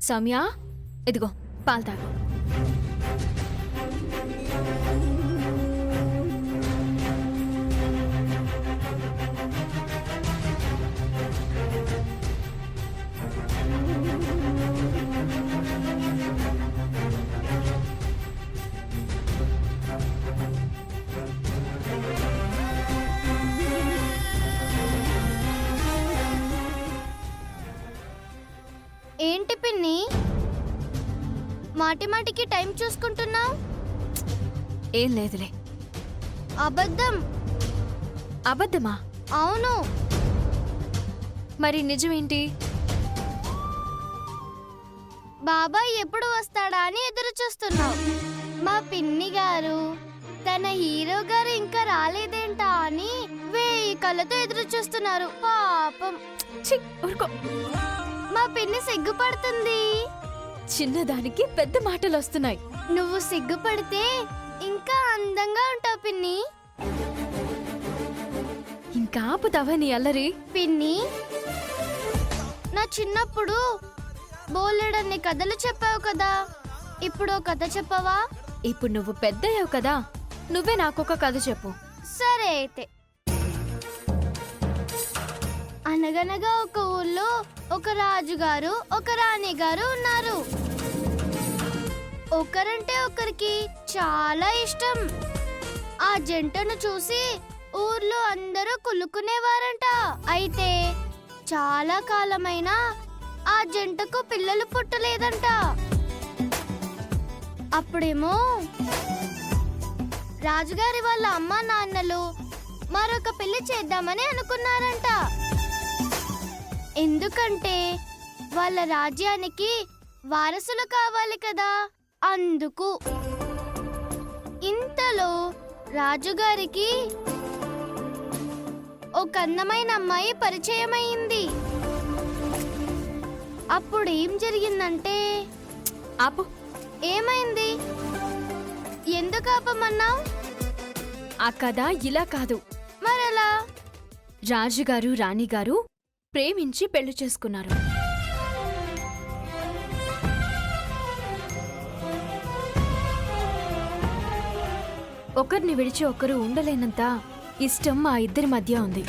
సౌమ్య, ఇదిగో పాలు తాగు. ఏంటి పిన్ని, మాటి మాటికి టైం చూసుకుంటున్నావు? ఏం లేదులే. అబద్ధం. అబద్ధమా? అవును. మరి నిజమేంటి? బాబాయ్ ఎప్పుడు వస్తాడా అని ఎదురు చూస్తున్నావు. మా పిన్ని గారు, తన హీరో గారు ఇంకా రాలేదేంటా అని 1000 కళ్ళతో ఎదురు చూస్తున్నారు. పాపం. ఛీ, ఊరుకో. మా పిన్ని సిగ్గుపడుతుంది. చిన్నదానికి పెద్ద మాటలు వస్తున్నాయి. నువ్వు సిగ్గుపడితే ఇంకా అందంగా ఉంటావు పిన్ని. ఇంకా ఆపుతావా నీ అల్లరి? పిన్ని, నా చిన్నప్పుడు బోలెడన్ని కథలు చెప్పావు కదా, ఇప్పుడు ఓ కథ చెప్పవా? ఇప్పుడు నువ్వు పెద్దయ్యావు కదా, నువ్వే నాకొక కథ చెప్పు. సరే అయితే. అనగనగా ఒక ఊర్లో ఒక రాజుగారు, ఒక రాణి గారు ఉన్నారు. ఒకరంటే ఒకరికి చాలా ఇష్టం. ఆ జంటను చూసి ఊర్లో అందరూ కులుకునేవారంట. అయితే చాలా కాలమైనా ఆ జంటకు పిల్లలు పుట్టలేదంట. అప్పుడేమో రాజుగారి వాళ్ళ అమ్మా నాన్నలు మరొక పెళ్లి చేద్దామని అనుకున్నారంట. ఎందుకంటే వాళ్ళ రాజ్యానికి వారసులు కావాలి కదా, అందుకు. ఇంతలో రాజుగారికి ఒక అందమైన అమ్మాయి పరిచయమైంది. అప్పుడు ఏం జరిగిందంటే... ఆపు. ఏమైంది? ఎందుకు ఆపమన్నావు? ఆ కథ ఇలా కాదు. మరెలా? రాజుగారు రాణిగారు ప్రేమించి పెళ్లి చేసుకున్నారు. ఒకరిని విడిచి ఒకరు ఉండలేనంత ఇష్టం ఆ ఇద్దరి మధ్య ఉంది.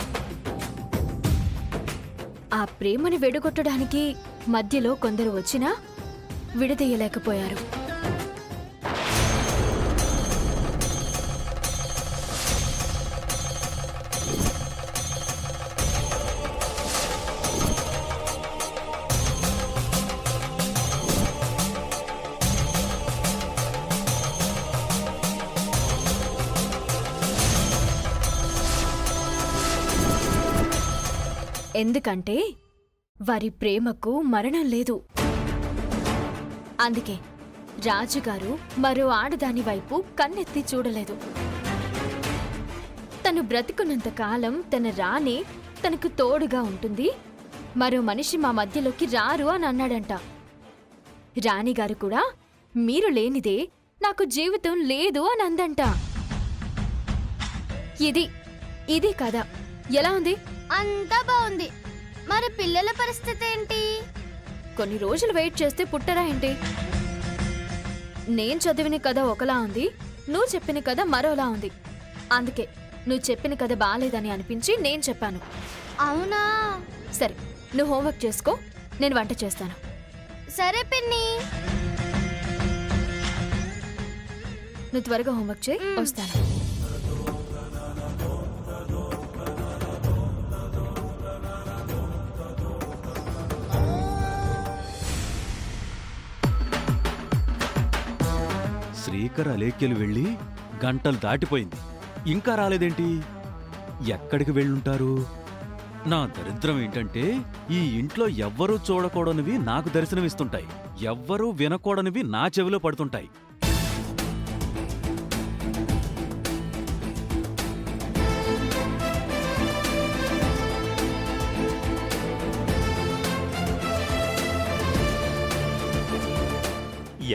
ఆ ప్రేమని విడగొట్టడానికి మధ్యలో కొందరు వచ్చినా విడదీయలేకపోయారు. ఎందుకంటే వారి ప్రేమకు మరణం లేదు. అందుకే రాజుగారు మరో ఆడదాని వైపు కన్నెత్తి చూడలేదు. తను బ్రతికున్నంత కాలం తన రాణి తనకు తోడుగా ఉంటుంది, మరో మనిషి మా మధ్యలోకి రారు అని అన్నాడంట. రాణిగారు కూడా మీరు లేనిదే నాకు జీవితం లేదు అని అందంట. ఇది కథ. ఎలా ఉంది? అంతా బాగుంది. మరి పిల్లల పరిస్థితి ఏంటి? కొన్ని రోజులు వెయిట్ చేస్తే పుట్టరా ఏంటి? నేను చదివిన కథ ఒకలా ఉంది, నువ్వు చెప్పిన కథ మరోలా ఉంది. అందుకే నువ్వు చెప్పిన కథ బాలేదని అనిపించి నేను చెప్పాను. అవునా? సరే, నువ్వు హోంవర్క్ చేసుకో, నేను వంట చేస్తాను. సరే పిన్ని. నువ్వు త్వరగా హోంవర్క్ చేయి, వస్తాను. శ్రీకర్ అలేఖ్యలు వెళ్ళి గంటలు దాటిపోయింది, ఇంకా రాలేదేంటి? ఎక్కడికి వెళ్ళుంటారు? నా దరిద్రం ఏంటంటే ఈ ఇంట్లో ఎవ్వరూ చూడకూడనివి నాకు దర్శనమిస్తుంటాయి, ఎవ్వరూ వినకూడనివి నా చెవిలో పడుతుంటాయి.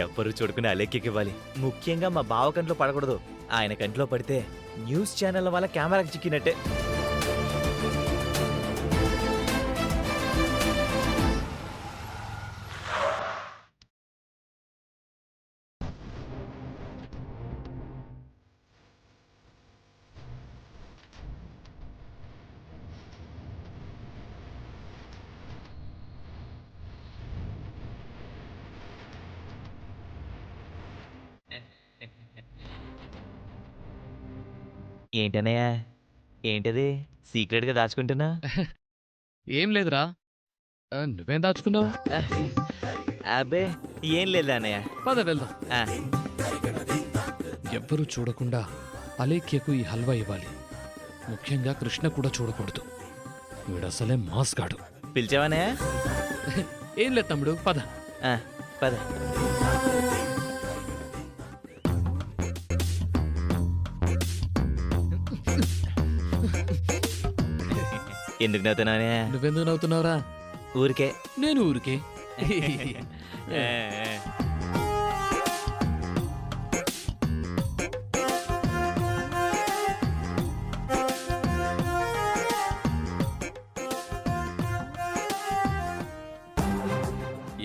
ఎవ్వరూ చూడుకునే అలేఖ్యకి ఇవ్వాలి. ముఖ్యంగా మా బావ కంట్లో పడకూడదు. ఆయన కంట్లో పడితే న్యూస్ ఛానళ్ల వల్ల కెమెరాకి చిక్కినట్టే. ఏంటన్నయ్య ఏంటది సీక్రెట్గా దాచుకుంటున్నా ఏం లేదురా నువ్వేం దాచుకున్నావు? అబ్బే ఏం లేదా అన్నయ్య పద వెళ్దాం. ఆ, ఎవ్వరూ చూడకుండా అలేఖ్యకు ఈ హల్వా ఇవ్వాలి. ముఖ్యంగా కృష్ణ కూడా చూడకూడదు. వీడసలే మాస్గాడు. పిలిచావన్నయ్య ఏం లేదు తమ్ముడు, పద. ఆ, పద ఎందుకు నవ్వుతున్నానే నువ్వెందుకు నవ్వుతున్నావురా? ఊరికే నేను ఊరికే. ఆ,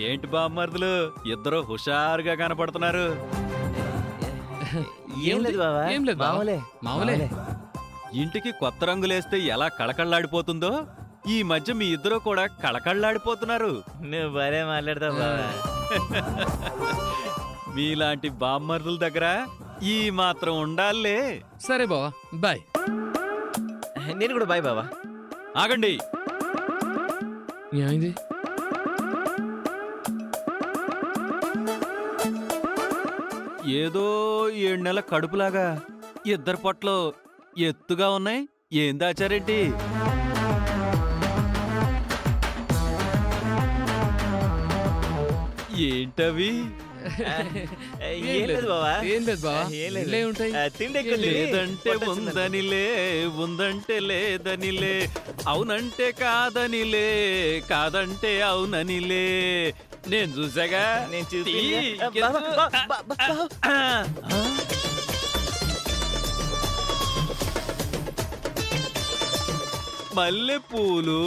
ఏంటి బామ్మర్దులు ఇద్దరు హుషారుగా కనపడుతున్నారు. ఏం లేదు బావా ఏం లేదు బావ. మామూలే మామూలే. ఇంటికి కొత్త రంగులేస్తే ఎలా కళకళ్ళాడిపోతుందో ఈ మధ్య మీ ఇద్దరు కూడా కళకళ్ళాడిపోతున్నారు. నువ్వు భలే మాట్లాడతావు బావా మీలాంటి బామ్మర్దుల దగ్గర ఈ మాత్రం ఉండాలే. సరే బావా, బాయ్. నేను కూడా బాయ్ బావా ఆగండి. ఏమైంది? ఏదో 7 నెలల కడుపులాగా ఇద్దరు పొట్లు ఎత్తుగా ఉన్నాయి. ఏం దాచారేంటి? ఏంటవి? ఏం లేదు బావా ఏం లేదు బావా. ఏం లేదు. ఇల్లే ఉంటాయి. తిండి ఎక్కువ తిని లేదంటే పొట్ట వచ్చింది. ఉందనిలే, ఉందంటే లేదనిలే, అవునంటే కాదనిలే, కాదంటే అవుననిలే. నేను చూసాగా. నేను చూసి తీ, బావా, ఎత్తు. బావా, బావా. మల్లె పూలు.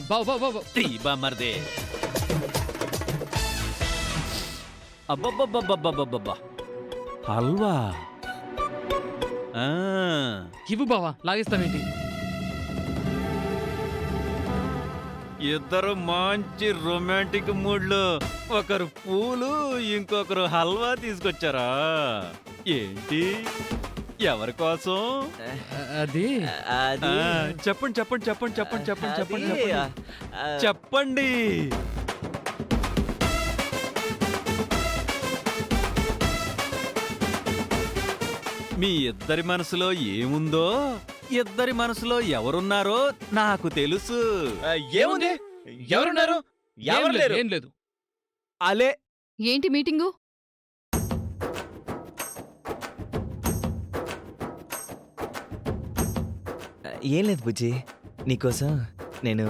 బావ బావ బావ. బామర్దే. అబ్బబ్బబ్బబ్బబ్బబ్బబ్బా, హల్వా. ఆ, ఇవ్వు బావా, లాగేస్తావేంటి? ఇద్దరు మంచి రొమాంటిక్ మూడ్లో ఒకరు పూలు ఇంకొకరు హల్వా తీసుకొచ్చారా ఏంటి? ఎవరి కోసం? అది అది ఆ, చెప్పండి చెప్పండి చెప్పండి చెప్పండి చెప్పండి చెప్పండి అది, చెప్పండి చెప్పండి. మీ ఇద్దరి మనసులో ఏముందో, ఇద్దరి మనసులో ఎవరున్నారో నాకు తెలుసు. ఏముంది ఎవరున్నారు ఏం ఎవరు లేదు, లేరు ఏం లేదు. అలే ఏంటి మీటింగు? ఏం లేదు బుజ్జి నీకోసం నేను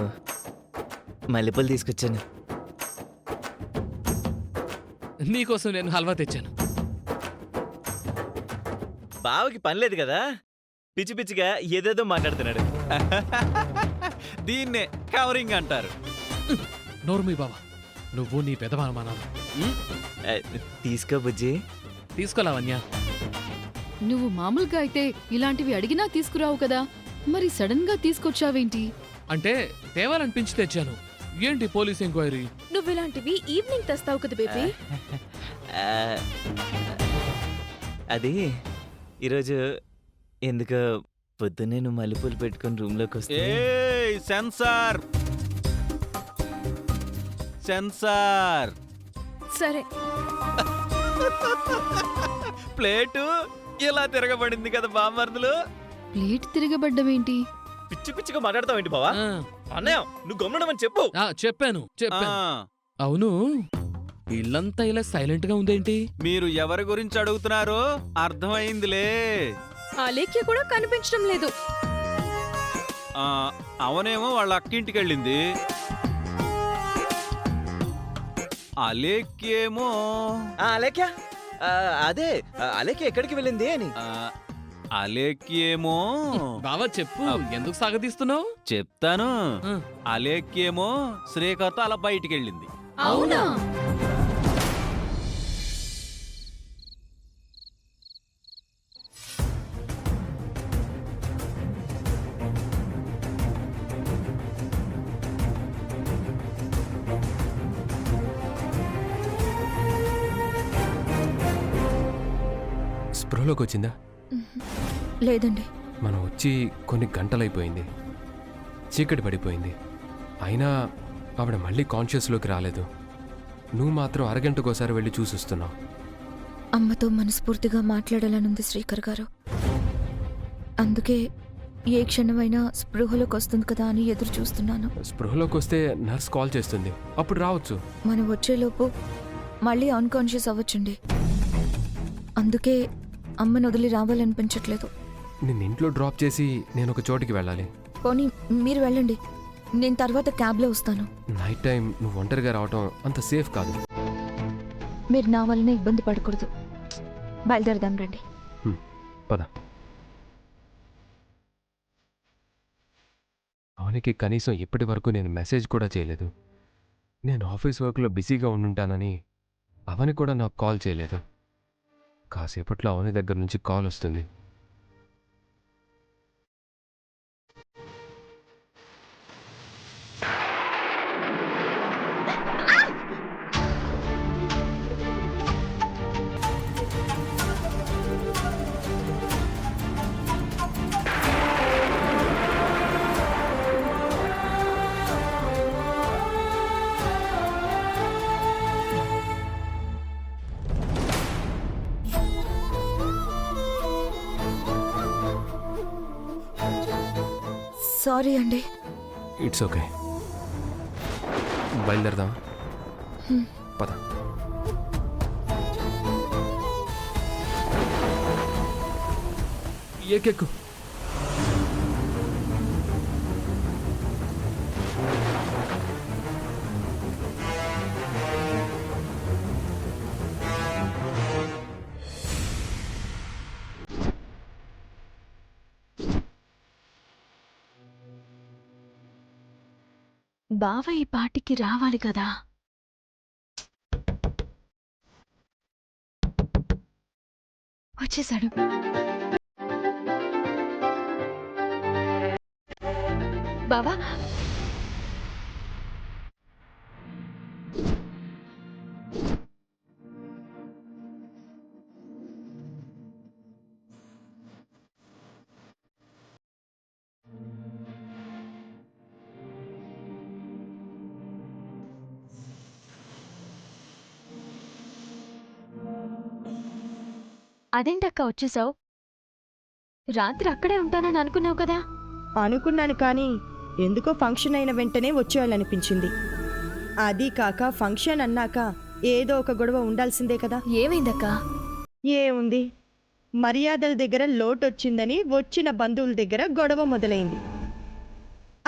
మల్లెపూలు తీసుకొచ్చాను నీకోసం నేను హల్వా తెచ్చాను. బావకి పని లేదు కదా పిచ్చి పిచ్చిగా ఏదేదో మాట్లాడుతున్నాడు దీన్నే కవరింగ్ అంటారు. నోర్మి బావా, నువ్వు నీ పెదవానమానాలు ఆ, తీసుకో బుజ్జి తీసుకోలావన్యా. నువ్వు మామూలుగా అయితే ఇలాంటివి అడిగినా తీసుకురావు కదా, మరి సడన్ గా తీసుకొచ్చావేంటి? అంటే తేవాలనిపించి తెచ్చాను. ఏంటి పోలీస్ ఎంక్వైరీ? నువ్వు ఇలాంటివి ఈవినింగ్ తెస్తావు కదా బేబీ. ఆ, అది ఈరోజు ఎందుకో పొద్దున్నే నువ్వు మల్లెపూలు పెట్టుకొని రూమ్లోకి వస్తే ఏయ్ సెన్సార్, సెన్సార్. సరే, ప్లేటు ఇలా తిరగబడింది కదా బామర్దులు. ప్లేట్ తిరగబడ్డమేంటి? పిచ్చి పిచ్చిగా మాట్లాడతావేంటి బావా ఆ, అన్నయ్య నువ్వు గమనమని చెప్పు చెప్పాను ఆ, చెప్పాను. అవును, ఇల్లంతా ఇలా సైలెంట్ గా ఉందేంటి? మీరు ఎవరి గురించి అడుగుతున్నారో అర్థమైందిలే. అలేఖ్య కూడా కనిపించడం లేదు. ఆ, అవనేమో వాళ్ళ అక్కింటికి వెళ్ళింది. అలేఖ్యేమో అలేఖ్య అదే అలేఖ్య ఎక్కడికి వెళ్ళింది అని ఆ, అలేఖ్యేమో బావా చెప్పు, ఎందుకు సాగతీస్తున్నావు? చెప్తాను. ఆ. అలేఖ్యేమో శ్రీకర్త అలా బయటికి వెళ్ళింది. అవునా? స్పృహలోకి వచ్చిందా? లేదండి. మనం వచ్చి కొన్ని గంటలైపోయింది, చీకటి పడిపోయింది, అయినా ఆవిడ మళ్ళీ కాన్షియస్లోకి రాలేదు. నువ్వు మాత్రం అరగంటకోసారి వెళ్ళి చూసిస్తున్నావు. అమ్మతో మనస్ఫూర్తిగా మాట్లాడాలనుంది శ్రీకర్ గారు. అందుకే ఏ క్షణమైనా స్పృహలోకి వస్తుంది కదా అని ఎదురు చూస్తున్నాను. స్పృహలోకి వస్తే నర్స్ కాల్ చేస్తుంది, అప్పుడు రావచ్చు. మనం వచ్చేలోపు మళ్ళీ అన్కాన్షియస్ అవ్వచ్చండి. అందుకే అమ్మను వదిలి రావాలనిపించట్లేదు. నిన్ను ఇంట్లో డ్రాప్ చేసి నేను ఒక చోటికి వెళ్ళాలి. పోనీ మీరు వెళ్ళండి, నేను తర్వాత క్యాబ్లో వస్తాను. నైట్ టైం నువ్వు ఒంటరిగా రావటం అంత సేఫ్ కాదు. మీరు నా వల్లనే ఇబ్బంది పడకూడదు. బయలుదేరదాం రండి. పద. అవనికి కనీసం ఇప్పటి వరకు నేను మెసేజ్ కూడా చేయలేదు. నేను ఆఫీస్ వర్క్లో బిజీగా ఉండుంటానని అవని కూడా నాకు కాల్ చేయలేదు. కాసేపట్లో అవని దగ్గర నుంచి కాల్ వస్తుంది. సారీ అండి. It's okay. బయలుదేరదాం. పద. ఎక్కెక్కు. బావ ఈ పాటికి రావాలి కదా. వచ్చేసాడు. బావా, అదేంటక్క వచ్చేసావు? రాత్రి అక్కడే ఉంటానని అనుకున్నావు కదా. అనుకున్నాను కానీ ఎందుకో ఫంక్షన్ అయిన వెంటనే వచ్చేయాలనిపించింది. అది కాక ఫంక్షన్ అన్నాక ఏదో ఒక గొడవ ఉండాల్సిందే కదా. ఏమైందక్క? ఏముంది, మర్యాదల దగ్గర లోటొచ్చిందని వచ్చిన బంధువుల దగ్గర గొడవ మొదలైంది.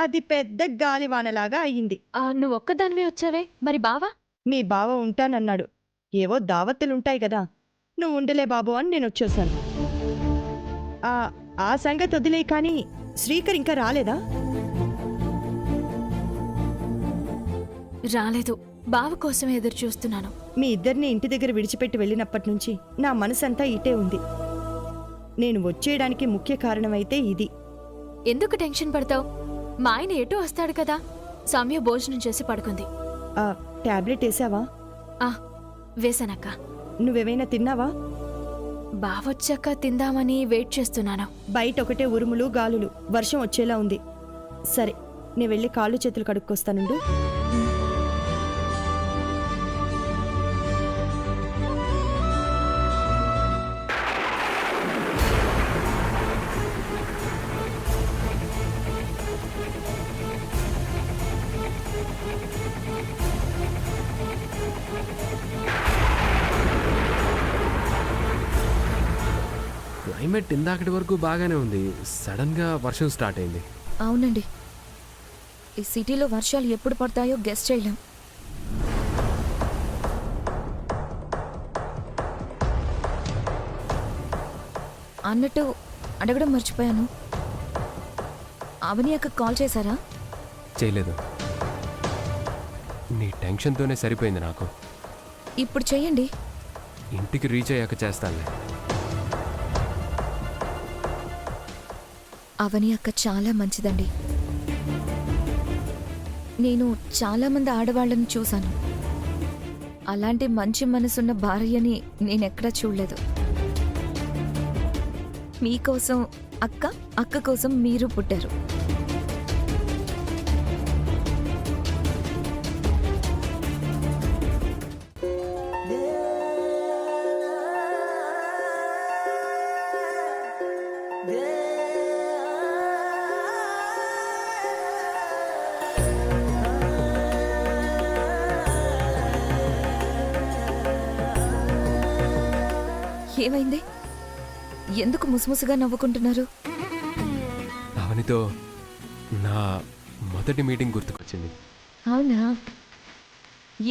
అది పెద్ద గాలివానలాగా అయ్యింది. నువ్వు ఒక్కదానివే వచ్చావే, మరి బావా? మీ బావ ఉంటానన్నాడు. ఏవో దావత్తులుంటాయి కదా, నువ్వు ఉండలే బాబు అని నేను వచ్చేసాను. ఆ సంగతి వదిలే కానీ శ్రీకర్ ఇంకా రాలేదా? రాలేదు. బావ కోసం ఎదురు చూస్తున్నాను. మీ ఇద్దరిని ఇంటి దగ్గర విడిచిపెట్టి వెళ్ళినప్పటి నుంచి నా మనసంతా ఇటే ఉంది. నేను వచ్చేయడానికి ముఖ్య కారణమైతే ఇది. ఎందుకు టెన్షన్ పడతావు? మా ఆయన ఎటో వస్తాడు కదా. సౌమ్య భోజనం చేసి పడుకుంది. టాబ్లెట్ వేసావా? వేసానక్క. నువ్వేమైనా తిన్నావా? బావొచ్చాక తిందామని వెయిట్ చేస్తున్నాను. బయట ఒకటే ఉరుములు గాలులు, వర్షం వచ్చేలా ఉంది. సరే, నేను వెళ్ళి కాళ్ళు చేతులు కడుక్కొస్తానుండు. క్లైమేట్ ఇందాకటి వరకు బాగానే ఉంది, సడన్గా వర్షం స్టార్ట్ అయింది. అవునండి, ఈ సిటీలో వర్షాలు ఎప్పుడు పడతాయో గెస్ చేయలేం. అన్నట్టు అడగడం మర్చిపోయాను, అవని అక్క కాల్ చేశారా? చేయలేదు. నీ టెన్షన్తోనే సరిపోయింది నాకు. ఇప్పుడు చెయ్యండి. ఇంటికి రీచ్ అయ్యాక చేస్తానులే. అవని అక్క చాలా మంచిదండి. నేను చాలామంది ఆడవాళ్ళని చూశాను. అలాంటి మంచి మనసున్న భార్యని నేనెక్కడా చూడలేదు. మీకోసం అక్క, అక్క కోసం మీరు పుట్టారు. ఏమైంది? ఎందుకు ముసుముసుగా నవ్వుకుంటున్నారు? అవనితో నా మొదటి మీటింగ్ గుర్తుకొచ్చింది. అవునా?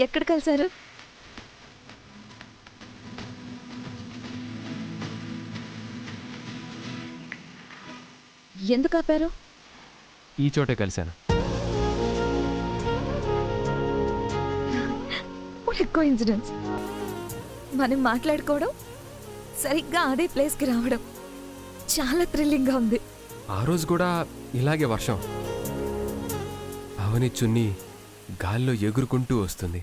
ఎక్కడ కలిశారు? ఎందుకు ఆపారు? ఈ చోటే కలిశాను. కోఇన్సిడెన్స్. మనం మాట్లాడుకోవడం, సరిగ్గా అదే ప్లేస్కి రావడం చాలా థ్రిల్లింగ్గా ఉంది. ఆ రోజు కూడా ఇలాగే వర్షం. అవని చున్ని గాల్లో ఎగురుకుంటూ వస్తుంది.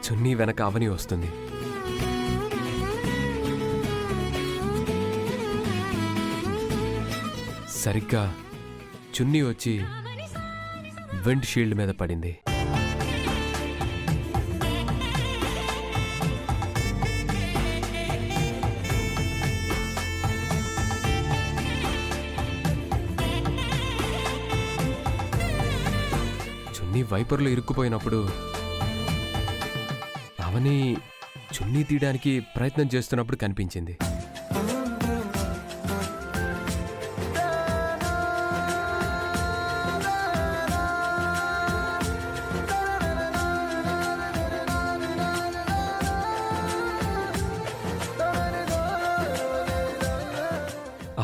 చున్నీ వెనక అవని వస్తుంది. సరిగ్గా చున్నీ వచ్చి విండ్ షీల్డ్ మీద పడింది. చున్నీ వైపర్లో ఇరుక్కుపోయినప్పుడు అవని చున్నీ తీయడానికి ప్రయత్నం చేస్తున్నప్పుడు కనిపించింది.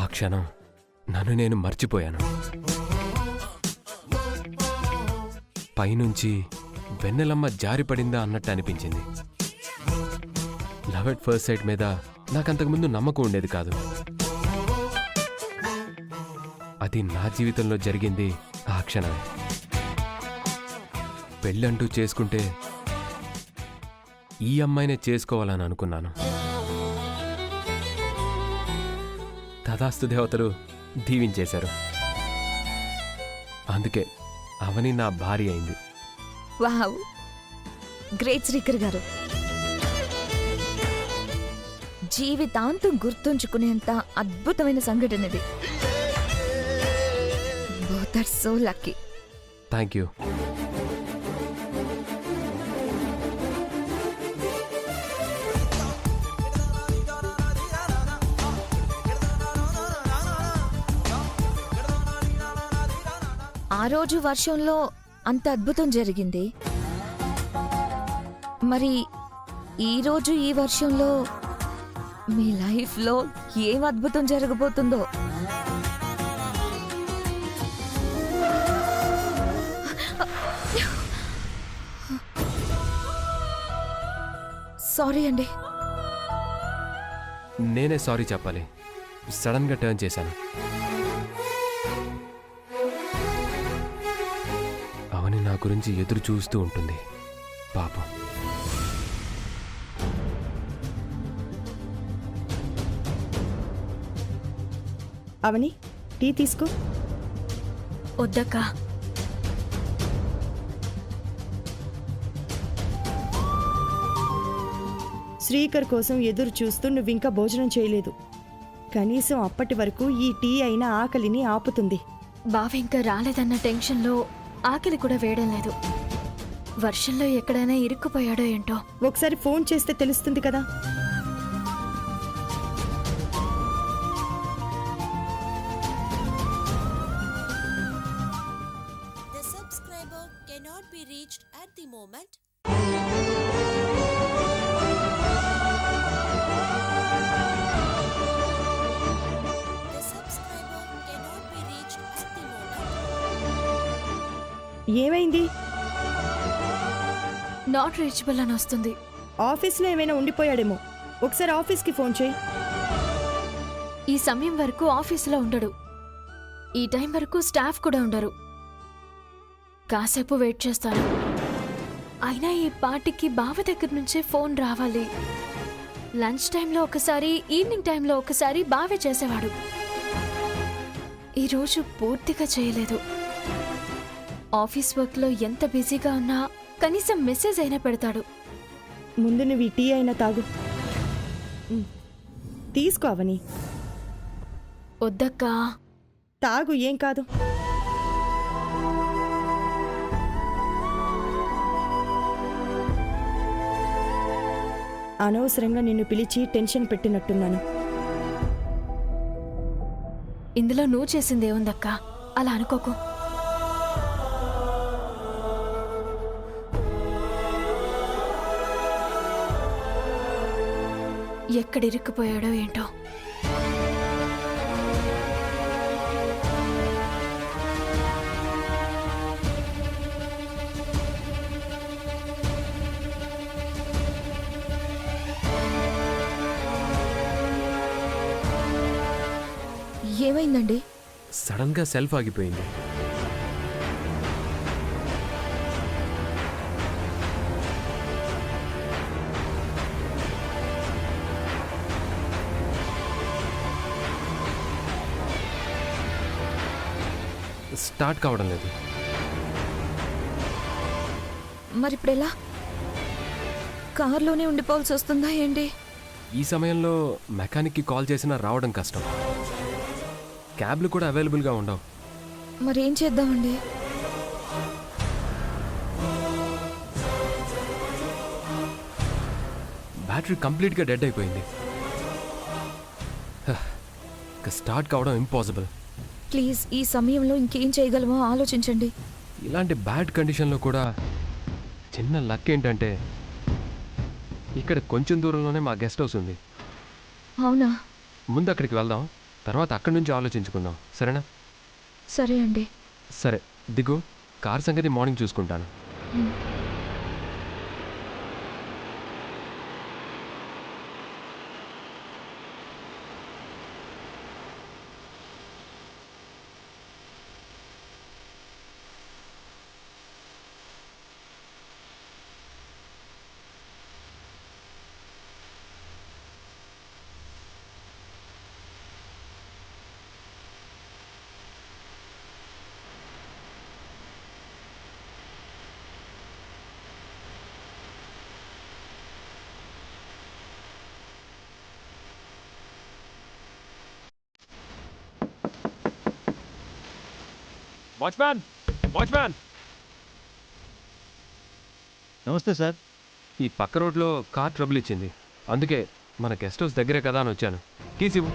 ఆ క్షణం నన్ను నేను మర్చిపోయాను. పైనుంచి వెన్నెలమ్మ జారిపడిందా అన్నట్టు అనిపించింది. లవ్ ఎట్ ఫస్ట్ సైట్ మీద నాకంతకుముందు నమ్మకం ఉండేది కాదు. అది నా జీవితంలో జరిగింది ఆ క్షణమే. పెళ్ళంటూ చేసుకుంటే ఈ అమ్మాయినే చేసుకోవాలని అనుకున్నాను. తథాస్తు దేవతలు దీవించేశారు. అందుకే అవని నా భార్య అయింది. వావ్, గ్రేట్ శ్రీకర్ గారు. జీవితాంతం గుర్తుంచుకునేంత అద్భుతమైన సంఘటన ఇది. Both are so lucky. Thank you. ఆ రోజు వర్షంలో అంత అద్భుతం జరిగింది. మరి ఈరోజు ఈ వర్షంలో మీ లైఫ్లో ఏం అద్భుతం జరగబోతుందో? సారీ అండి. నేనే సారీ చెప్పాలి. సడన్గా టర్న్ చేశాను. అవని నా గురించి ఎదురు చూస్తూ ఉంటుంది పాపం. అవని, టీ తీసుకో. వద్దక్క. శ్రీకర్ కోసం ఎదురు చూస్తూ నువ్వింకా భోజనం చేయలేదు. కనీసం అప్పటి వరకు ఈ టీ అయినా ఆకలిని ఆపుతుంది. బావ ఇంకా రాలేదన్న టెన్షన్లో ఆకలి కూడా వేయడం లేదు. వర్షంలో ఎక్కడైనా ఇరుక్కుపోయాడో ఏంటో. ఒకసారి ఫోన్ చేస్తే తెలుస్తుంది కదా. The subscriber cannot be reached at the moment. The subscriber cannot be reached at the moment. ఏమైంది? నాట్ రీచబుల్ అని వస్తుంది. ఆఫీస్లో ఏమైనా ఉండిపోయాడేమో. ఒకసారి ఆఫీస్కి ఫోన్ చేయి. ఈ సమయం వరకు ఆఫీసులో ఉండడు. ఈ టైం వరకు స్టాఫ్ కూడా ఉండరు. కాసేపు వెయిట్ చేస్తాను. అయినా ఈ పార్టీకి బావ దగ్గర నుంచే ఫోన్ రావాలి. లంచ్ టైంలో ఒకసారి, ఈవినింగ్ టైంలో ఒకసారి బావే చేసేవాడు. ఈరోజు పూర్తిగా చేయలేదు. ఆఫీస్ వర్క్లో ఎంత బిజీగా ఉన్నా కనీసం మెసేజ్ అయినా పెడతాడు. ముందు నువ్వు ఈ టీ అయినా తాగు. తీసుకో అవని. వద్దక్కా. తాగు, ఏం కాదు. అనవసరంగా నిన్ను పిలిచి టెన్షన్ పెట్టినట్టున్నాను. ఇందులో నువ్వు చేసిందేముందక్కా, అలా అనుకోకు. ఎక్కడిరుక్కుపోయాడో ఏంటో. ఏమైందండి? సడన్గా సెల్ఫ్ ఆగిపోయింది. స్టార్ట్ కావడం లేదు. మరిప్పుడెలా? కార్లోనే ఉండిపోవాల్సి వస్తుందా ఏంటి? ఈ సమయంలో మెకానిక్కి కాల్ చేసినా రావడం కష్టం. క్యాబ్లు కూడా అవైలబుల్గా ఉండవు. మరేం చేద్దామండి? బ్యాటరీ కంప్లీట్గా డెడ్ అయిపోయింది. స్టార్ట్ కావడం ఇంపాసిబుల్. ప్లీజ్ ఈ సమయంలో ఇంకేం చేయగలమో ఆలోచించండి. ఇలాంటి బ్యాడ్ కండిషన్లో కూడా చిన్న లక్ ఏంటంటే ఇక్కడ కొంచెం దూరంలోనే మా గెస్ట్ హౌస్ ఉంది. అవునా? ముందు అక్కడికి వెళ్దాం, తర్వాత అక్కడి నుంచి ఆలోచించుకుందాం. సరేనా? సరే అండి. సరే దిగు. కార్ సంగతి మార్నింగ్ చూసుకుంటాను. వాచ్మ్యాన్! వాచ్మ్యాన్! నమస్తే సార్. ఈ పక్క రోడ్లో కార్ ట్రబుల్ ఇచ్చింది. అందుకే మన గెస్ట్ హౌస్ దగ్గరే కదా అని వచ్చాను. కీస్ ఇవ్వు.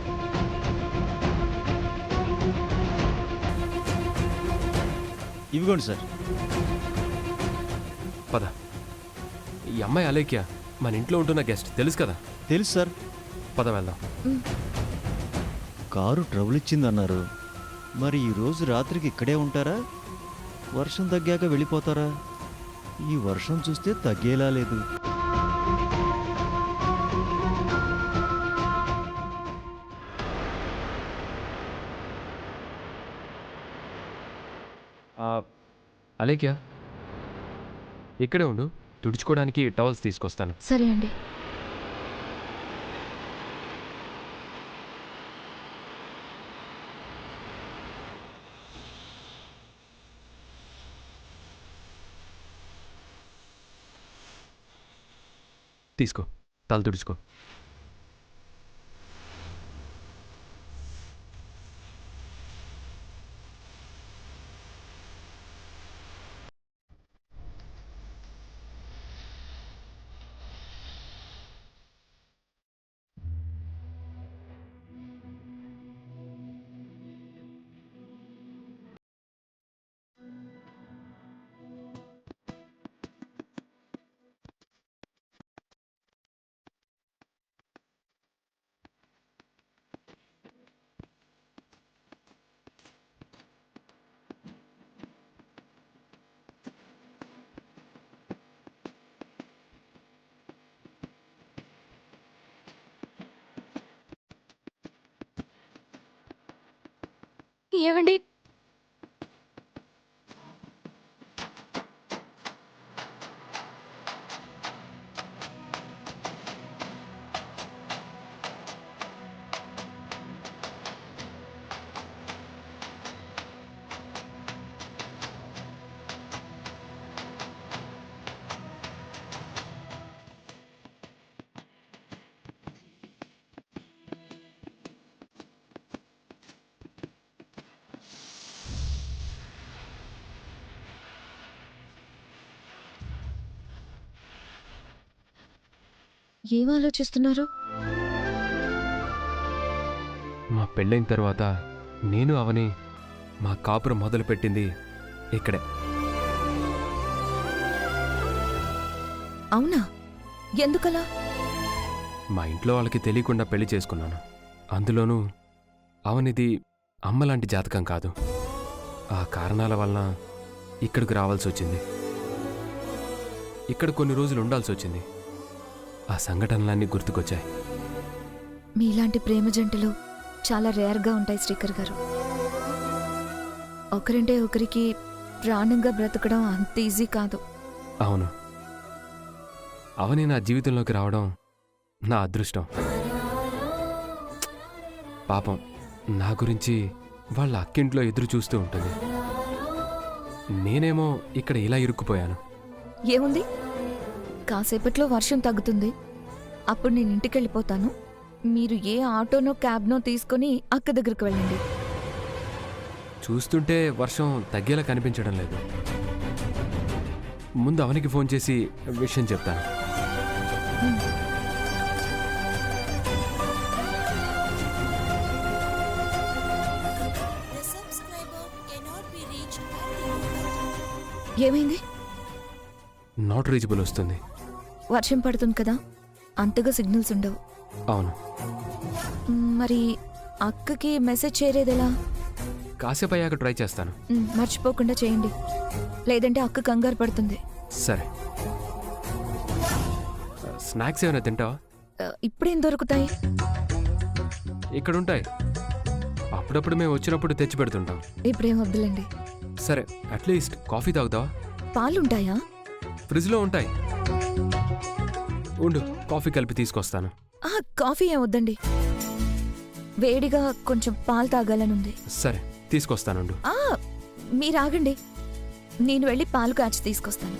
ఇవిగోండి సార్. పద. ఈ అమ్మాయి అలేఖ్య మన ఇంట్లో ఉంటున్న గెస్ట్, తెలుసు కదా? తెలుసు సార్. పద వెళ్దాం. కారు ట్రబుల్ ఇచ్చిందన్నారు. మరి ఈరోజు రాత్రికి ఇక్కడే ఉంటారా? వర్షం తగ్గాక వెళ్ళిపోతారా? ఈ వర్షం చూస్తే తగ్గేలా లేదు. అలేఖ్య ఇక్కడే ఉండు, తుడుచుకోవడానికి టవల్స్ తీసుకొస్తాను. సరే అండి. తీసుకో, తల తుడుచుకో. ఏమండి? ఏం ఆలోచిస్తున్నారు? మా పెళ్ళైన తర్వాత నేను అవని మా కాపురం మొదలుపెట్టింది ఇక్కడే. అవునా? ఎందుకలా? మా ఇంట్లో వాళ్ళకి తెలియకుండా పెళ్లి చేసుకున్నాను. అందులోనూ అవనిది అమ్మలాంటి జాతకం కాదు. ఆ కారణాల వలన ఇక్కడికి రావాల్సి వచ్చింది. ఇక్కడ కొన్ని రోజులు ఉండాల్సి వచ్చింది. ఆ సంఘటనలన్నీ గుర్తుకొచ్చాయి. మీలాంటి ప్రేమ జంటలు చాలా రేర్గా ఉంటాయి శ్రీకర్ గారు. ఒకరంటే ఒకరికి ప్రాణంగా బ్రతకడం అంత ఈజీ కాదు. అవును, అవని నా జీవితంలోకి రావడం నా అదృష్టం. పాపం నా గురించి వాళ్ళ అక్కింట్లో ఎదురు చూస్తూ ఉంటుంది. నేనేమో ఇక్కడ ఇలా ఇరుక్కుపోయాను. ఏముంది, కాసేపట్లో వర్షం తగ్గుతుంది. అప్పుడు నేను ఇంటికి వెళ్ళిపోతాను. మీరు ఏ ఆటోనో క్యాబ్నో తీసుకొని అక్క దగ్గరికి వెళ్ళండి. చూస్తుంటే వర్షం తగ్గేలా కనిపించడం లేదు. ముందు అవనికి ఫోన్ చేసి విషయం చెప్తాను. The subscriber cannot be reached at the moment. ఏమైంది? నాట్ రీచబుల్ వస్తుంది. వర్షం పడుతుంది కదా, అంతగా సిగ్నల్స్ ఉండవు. అవును, మరి అక్కకి మెసేజ్ చేరేదెలా? కాసేపు అయ్యాక ట్రై చేస్తాను. మర్చిపోకుండా చేయండి, లేదంటే అక్క కంగారు పడుతుంది. సరే. స్నాక్స్ ఏమైనా తింటావా? ఇప్పుడేం దొరుకుతాయి? ఇక్కడుంటాయి. అప్పుడప్పుడు మేము వచ్చినప్పుడు తెచ్చి పెడుతుంటాం. ఇప్పుడేం వద్దులేండి. సరే, అట్లీస్ట్ కాఫీ తాగుతావా? పాలుంటాయా? ఫ్రిడ్జ్లో ఉంటాయి. ఉండు, కాఫీ కలిపి తీసుకొస్తాను. కాఫీ ఏం వద్దండి, వేడిగా కొంచెం పాలు తాగాలనుంది. సరే, తీసుకొస్తానుండు. మీరు ఆగండి, నేను వెళ్ళి పాలు కాచి తీసుకొస్తాను.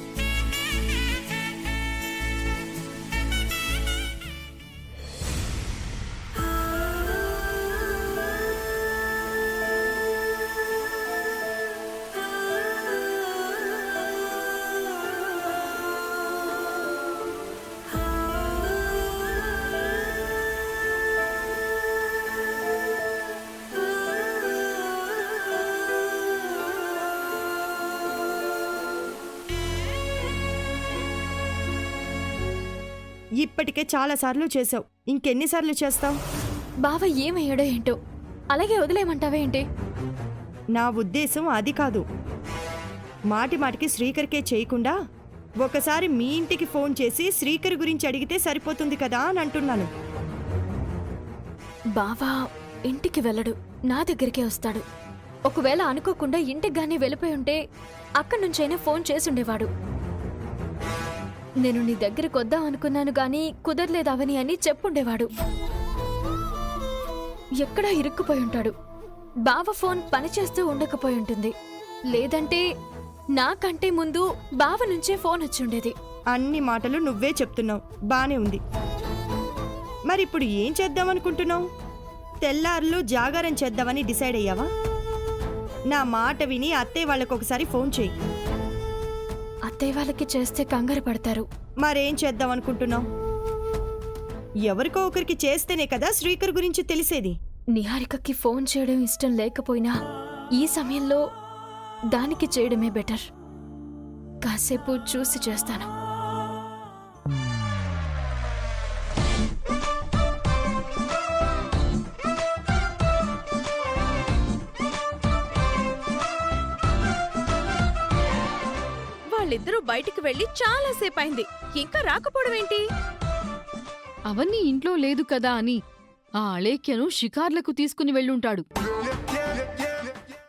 ఇప్పటికే చాలాసార్లు చేసావు, ఇంకెన్నిసార్లు చేస్తావు? బావ ఏమయ్యాడో ఏంటో, అలాగే వదిలేయమంటావేంటి? నా ఉద్దేశం అది కాదు. మాటి మాటికి శ్రీకర్కే చేయకుండా ఒకసారి మీ ఇంటికి ఫోన్ చేసి శ్రీకర్ గురించి అడిగితే సరిపోతుంది కదా అని అంటున్నాను. బావా ఇంటికి వెళ్ళడు, నా దగ్గరికే వస్తాడు. ఒకవేళ అనుకోకుండా ఇంటికి గానీ వెళ్ళిపోయి ఉంటే అక్కడి నుంచైనా ఫోన్ చేసుండేవాడు. నేను నీ దగ్గరికి వద్దాం అనుకున్నాను గాని కుదరలేదావని అని చెప్పుండేవాడు. ఎక్కడా ఇరుక్కుపోయి ఉంటాడు. బావ ఫోన్ పనిచేస్తూ ఉండకపోయి ఉంటుంది, లేదంటే నాకంటే ముందు బావ నుంచే ఫోన్ వచ్చుండేది. అన్ని మాటలు నువ్వే చెప్తున్నావు, బానే ఉంది. మరిప్పుడు ఏం చేద్దామనుకుంటున్నావు? తెల్లారులు జాగారం చేద్దామని డిసైడ్ అయ్యావా? నా మాట విని అత్తయ్య వాళ్ళకు ఒకసారి ఫోన్ చేయి. అత్తయ్య వాళ్ళకి చేస్తే కంగారు పడతారు. మరేం చేద్దామనుకుంటున్నావు? ఎవరికో ఒకరికి చేస్తేనే కదా శ్రీకర్ గురించి తెలిసేది. నిహారికకి ఫోన్ చేయడం ఇష్టం లేకపోయినా ఈ సమయంలో దానికి చేయడమే బెటర్. కాసేపు చూసి చేస్తాను. వాళ్ళిద్దరూ బయటికి వెళ్లి చాలా సేపైంది, ఇంకా రాకపోవడమేంటి? అవన్నీ ఇంట్లో లేదు కదా అని ఆ అలేఖ్యను షికార్లకు తీసుకుని వెళ్ళుంటాడు.